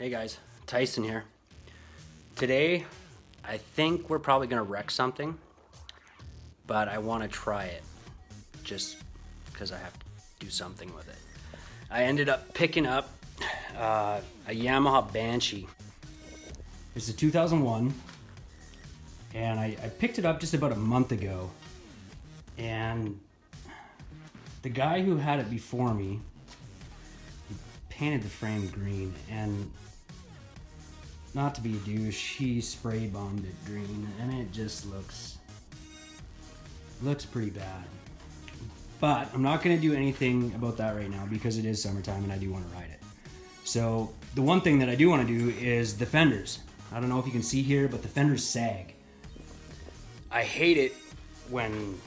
Hey guys, Tyson here. Today, I think we're probably gonna wreck something, but I wanna try it just because I have to do something with it. I ended up picking up a Yamaha Banshee. It's a 2001, and I picked it up just about a month ago. And the guy who had it before me, he painted the frame green, and not to be a douche, he spray bombed it green, and it just looks pretty bad. But I'm not going to do anything about that right now because it is summertime and I do want to ride it. So the one thing that I do want to do is the fenders. I don't know if you can see here, but the fenders sag. I hate it when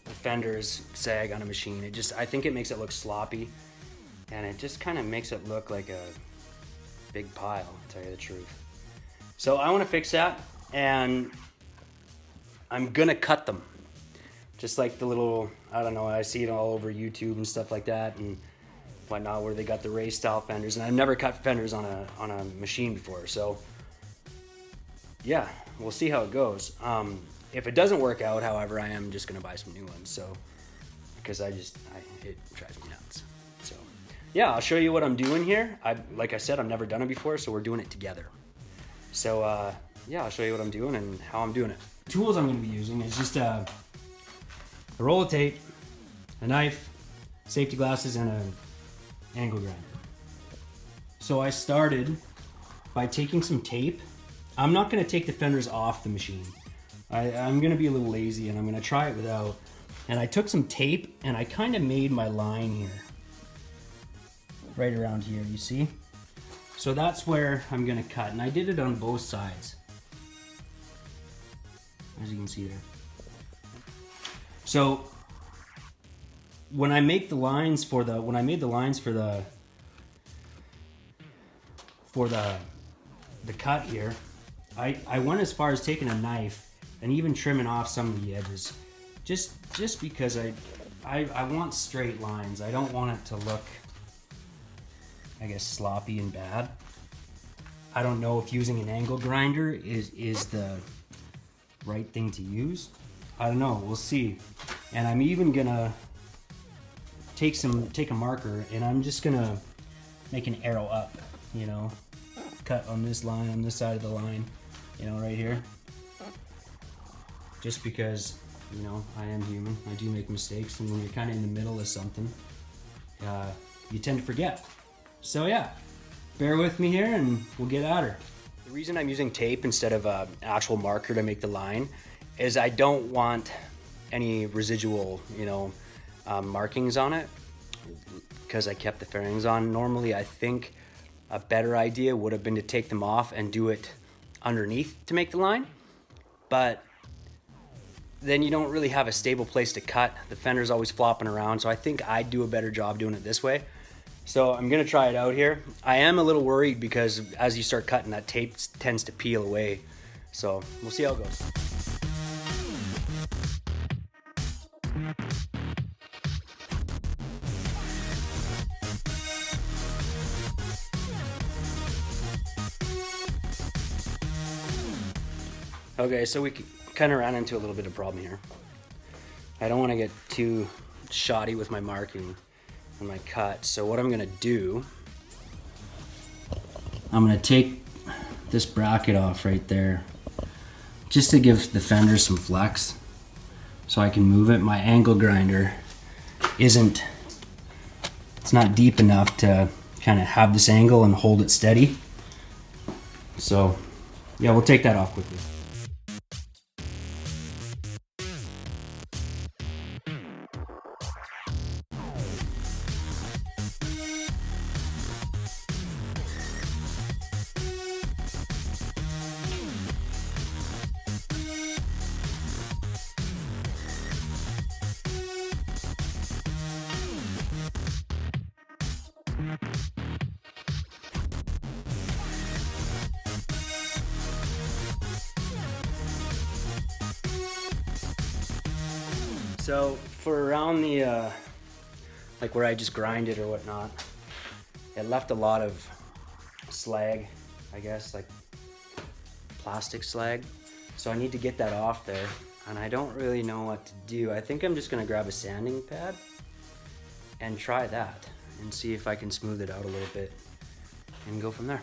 the fenders sag on a machine. I think it makes it look sloppy, and it just kind of makes it look like a big pile, to tell you the truth. So I want to fix that, and I'm gonna cut them. Just like the little, I don't know, I see it all over YouTube and stuff like that and whatnot, where they got the race style fenders, and I've never cut fenders on a machine before. So yeah, we'll see how it goes. If it doesn't work out, however, I am just gonna buy some new ones. So because it drives me nuts. So yeah, I'll show you what I'm doing here. Like I said, I've never done it before, so we're doing it together. So yeah, I'll show you what I'm doing and how I'm doing it. Tools I'm going to be using is just a roll of tape, a knife, safety glasses, and an angle grinder. So I started by taking some tape. I'm not going to take the fenders off the machine. I'm going to be a little lazy and I'm going to try it without. And I took some tape and I kind of made my line here. Right around here, you see? So that's where I'm gonna cut, and I did it on both sides, as you can see there. So when I make the lines for the, the cut here, I went as far as taking a knife and even trimming off some of the edges, just because I want straight lines. I don't want it to look, I guess, sloppy and bad. I don't know if using an angle grinder is the right thing to use. I don't know, we'll see. And I'm even gonna take a marker and I'm just gonna make an arrow up, you know, cut on this line, on this side of the line, you know, right here. Just because, you know, I am human, I do make mistakes, and when you're kind of in the middle of something, you tend to forget. So yeah, bear with me here and we'll get at her. The reason I'm using tape instead of an actual marker to make the line is I don't want any residual, you know, markings on it because I kept the fairings on. Normally, I think a better idea would have been to take them off and do it underneath to make the line, but then you don't really have a stable place to cut. The fender's always flopping around, so I think I'd do a better job doing it this way. So I'm gonna try it out here. I am a little worried because as you start cutting, that tape tends to peel away. So we'll see how it goes. Okay, so we kind of ran into a little bit of problem here. I don't want to get too shoddy with my marking and my cut. So what I'm gonna do, I'm gonna take this bracket off right there just to give the fender some flex so I can move it. My angle grinder it's not deep enough to kind of have this angle and hold it steady. So yeah, we'll take that off quickly. So for around the, like where I just grinded or whatnot, it left a lot of slag, I guess, like plastic slag. So I need to get that off there, and I don't really know what to do. I think I'm just gonna grab a sanding pad and try that and see if I can smooth it out a little bit and go from there.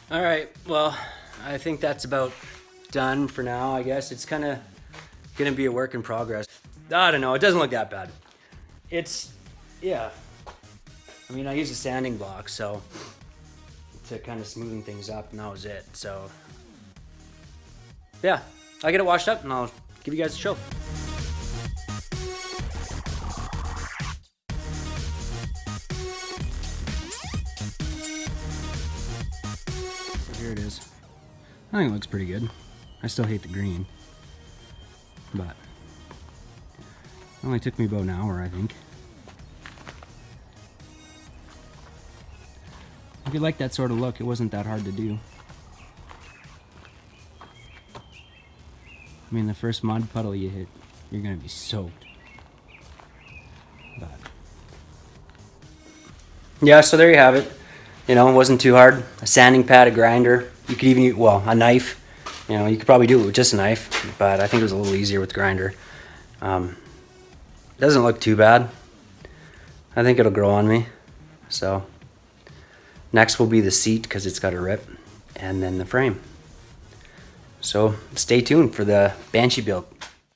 All right, well, I think that's about done for now. I guess it's kind of gonna be a work in progress. I don't know, it doesn't look that bad. It's, yeah. I mean, I used a sanding block, so to kind of smoothen things up, and that was it. So, yeah, I'll get it washed up and I'll give you guys a show. Here it is. I think it looks pretty good. I still hate the green, but it only took me about an hour, I think. If you like that sort of look, it wasn't that hard to do. I mean, the first mud puddle you hit, you're gonna be soaked. But yeah, so there you have it. You know, it wasn't too hard. A sanding pad, a grinder. You could even use, well, a knife. You know, you could probably do it with just a knife, but I think it was a little easier with the grinder. Doesn't look too bad. I think it'll grow on me. So next will be the seat because it's got a rip, and then the frame. So stay tuned for the Banshee build.